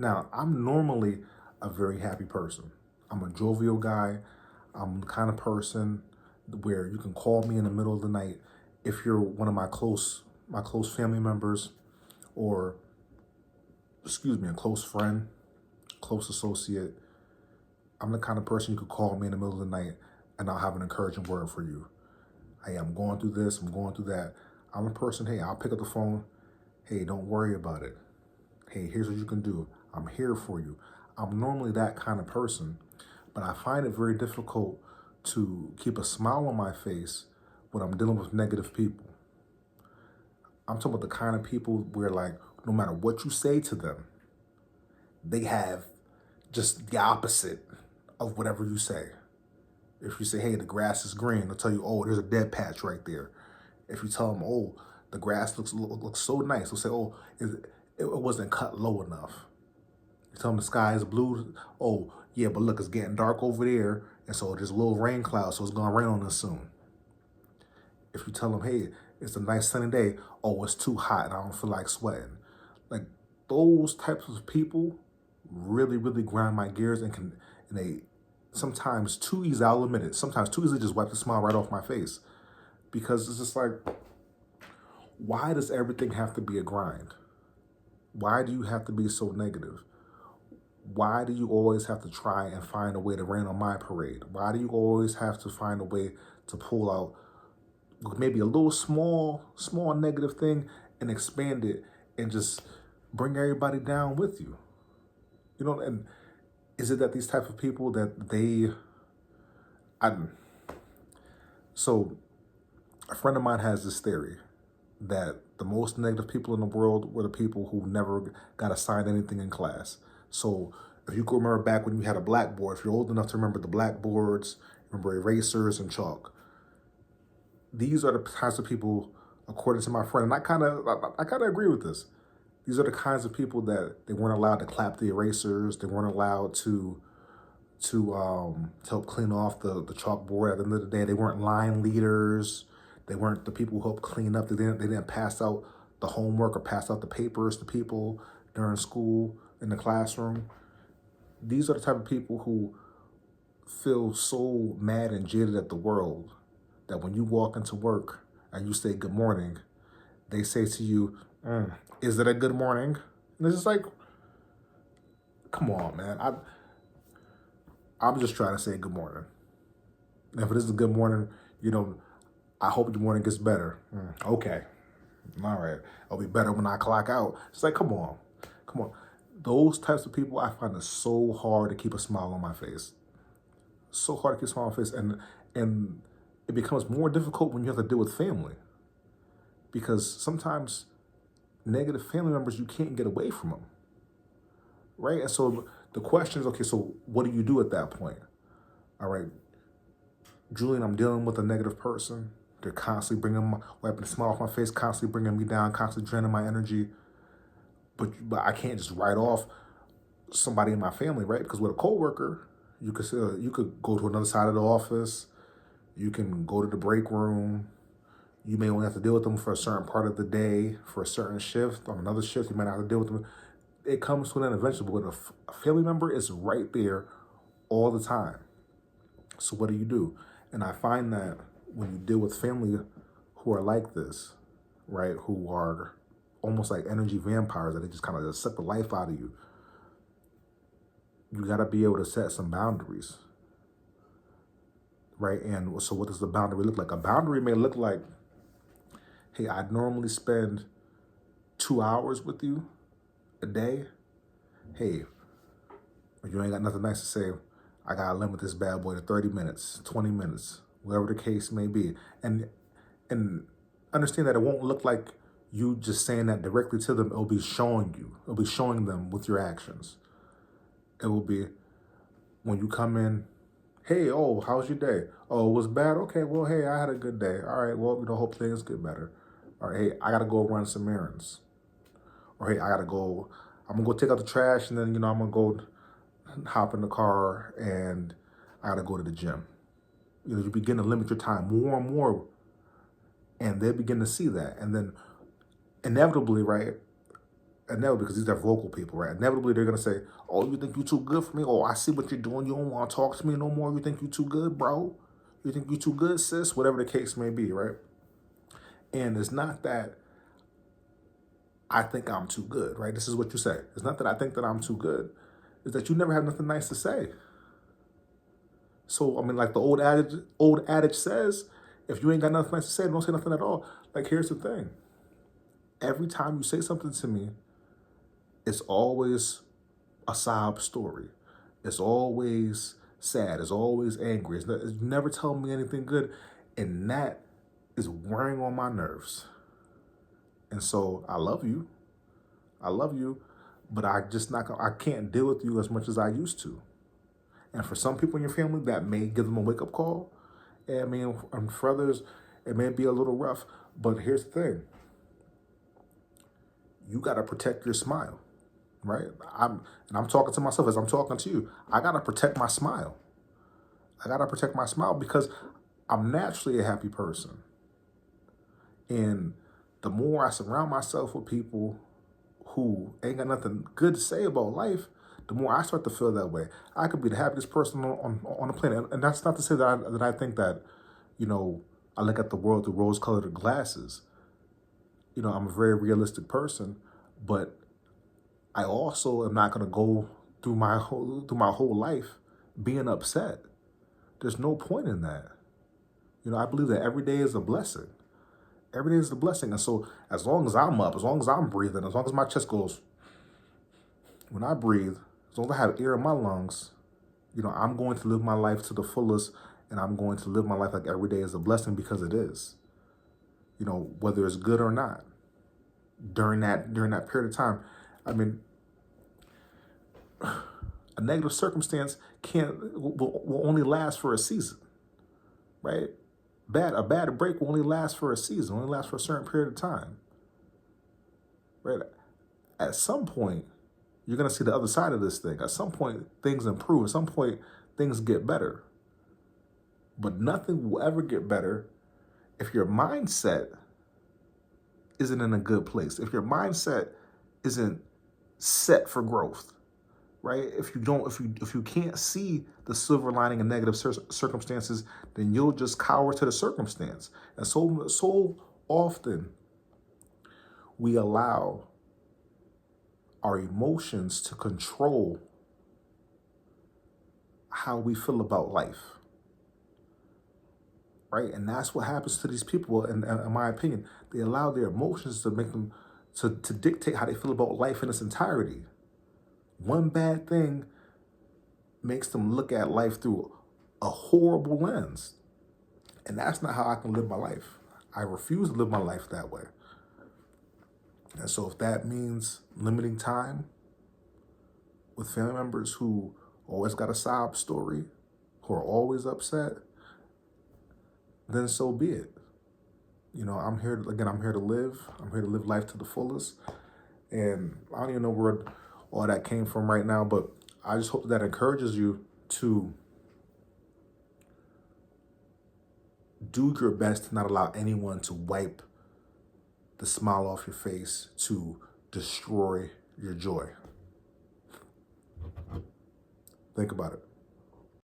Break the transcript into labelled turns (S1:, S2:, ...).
S1: Now, I'm normally a very happy person. I'm a jovial guy. I'm the kind of person where you can call me in the middle of the night if you're one of my close family members, or excuse me, a close friend, close associate. I'm the kind of person you could call me in the middle of the night and I'll have an encouraging word for you. Hey, I'm going through this, I'm going through that. I'm a person, hey, I'll pick up the phone. Hey, don't worry about it. Hey, here's what you can do. I'm here for you. I'm normally that kind of person, but I find it very difficult to keep a smile on my face when I'm dealing with negative people. I'm talking about the kind of people where, like, no matter what you say to them, they have just the opposite of whatever you say. If you say, hey, the grass is green, they'll tell you, oh, there's a dead patch right there. If you tell them, oh, the grass looks so nice, they'll say, oh, it wasn't cut low enough. You tell them the sky is blue, oh, yeah, but look, it's getting dark over there, and so there's a little rain cloud, so it's going to rain on us soon. If you tell them, hey, it's a nice sunny day, oh, it's too hot and I don't feel like sweating. Like, those types of people really, really grind my gears and they sometimes too easy, I'll admit it, sometimes too easily just wipe the smile right off my face. Because it's just like, why does everything have to be a grind? Why do you have to be so negative? Why do you always have to try and find a way to rain on my parade? Why do you always have to find a way to pull out maybe a little small negative thing and expand it and just bring everybody down with you? You know, and is it that these type of people that I, so a friend of mine has this theory that the most negative people in the world were the people who never got assigned anything in class. So if you can remember back when you had a blackboard, if you're old enough to remember the blackboards, remember erasers and chalk, these are the types of people, according to my friend, and I kind of agree with this. These are the kinds of people that they weren't allowed to clap the erasers. They weren't allowed to help clean off the chalkboard. At the end of the day, they weren't line leaders. They weren't the people who helped clean up. They didn't pass out the homework or pass out the papers to people during school in the classroom. These are the type of people who feel so mad and jaded at the world that when you walk into work and you say good morning, they say to you, is it a good morning? And it's just like, come on, man. I'm just trying to say good morning. And if it is a good morning, I hope your morning gets better. Okay. All right. It'll be better when I clock out. It's like, come on. Come on. Those types of people, I find it so hard to keep a smile on my face. So hard to keep a smile on my face. And it becomes more difficult when you have to deal with family. Because sometimes negative family members, you can't get away from them. Right? And so the question is, okay, so what do you do at that point? All right, Julian, I'm dealing with a negative person. They're constantly wiping a smile off my face, constantly bringing me down, constantly draining my energy. But I can't just write off somebody in my family, right? Because with a coworker, you could go to another side of the office. You can go to the break room. You may only have to deal with them for a certain part of the day, for a certain shift. On another shift, you might not have to deal with them. It comes to an eventually, but a family member is right there all the time. So what do? And I find that when you deal with family who are like this, right, who are almost like energy vampires, that they just kind of suck the life out of you, you got to be able to set some boundaries, right? And so what does the boundary look like? A boundary may look like, hey, I normally spend 2 hours with you a day. Hey, if you ain't got nothing nice to say, I gotta limit this bad boy to 30 minutes, 20 minutes, whatever the case may be. And understand that it won't look like you just saying that directly to them. It'll be showing you. It'll be showing them with your actions. It will be when you come in, hey, oh, how's your day? Oh, it was bad? Okay, well, hey, I had a good day. All right, well, hope things get better. All right, hey, I gotta go run some errands. Or hey, I'm gonna go take out the trash, and then, I'm gonna go hop in the car and I gotta go to the gym. You begin to limit your time more and more, and they begin to see that. And then inevitably, right, inevitably, because these are vocal people, right? Inevitably, they're going to say, oh, you think you too good for me? Oh, I see what you're doing. You don't want to talk to me no more. You think you too good, bro? You think you too good, sis? Whatever the case may be, right? And it's not that I think I'm too good, right? This is what you say. It's not that I think that I'm too good. It's that you never have nothing nice to say. So, I mean, like the old adage says, if you ain't got nothing nice to say, don't say nothing at all. Like, here's the thing. Every time you say something to me, it's always a sob story. It's always sad. It's always angry. You never tell me anything good. And that is wearing on my nerves. And so I love you. I love you, but I can't deal with you as much as I used to. And for some people in your family, that may give them a wake-up call. And I mean, and for others, it may be a little rough. But here's the thing. You got to protect your smile, right? I'm talking to myself as I'm talking to you. I got to protect my smile. I got to protect my smile because I'm naturally a happy person. And the more I surround myself with people who ain't got nothing good to say about life, the more I start to feel that way. I could be the happiest person on the planet. And that's not to say that I think that, I look at the world through rose-colored glasses. I'm a very realistic person, but I also am not going to go through my whole life being upset. There's no point in that. I believe that every day is a blessing. Every day is a blessing. And so as long as I'm up, as long as I'm breathing, as long as my chest goes, when I breathe, as long as I have air in my lungs, I'm going to live my life to the fullest, and I'm going to live my life like every day is a blessing because it is. Whether it's good or not. During that period of time, I mean, a negative circumstance will only last for a season, right? A bad break will only last for a season, only last for a certain period of time, right? At some point, you're going to see the other side of this thing. At some point, things improve. At some point, things get better. But nothing will ever get better if your mindset isn't in a good place. If your mindset isn't set for growth, right? If you can't see the silver lining in negative circumstances, then you'll just cower to the circumstance. And so often we allow our emotions to control how we feel about life, right? And that's what happens to these people, in my opinion. They allow their emotions to make them, to dictate how they feel about life in its entirety. One bad thing makes them look at life through a horrible lens. And that's not how I can live my life. I refuse to live my life that way. And so if that means limiting time with family members who always got a sob story, who are always upset, then so be it. I'm here to live. I'm here to live life to the fullest. And I don't even know where all that came from right now, but I just hope that encourages you to do your best to not allow anyone to wipe the smile off your face, to destroy your joy. Think about it.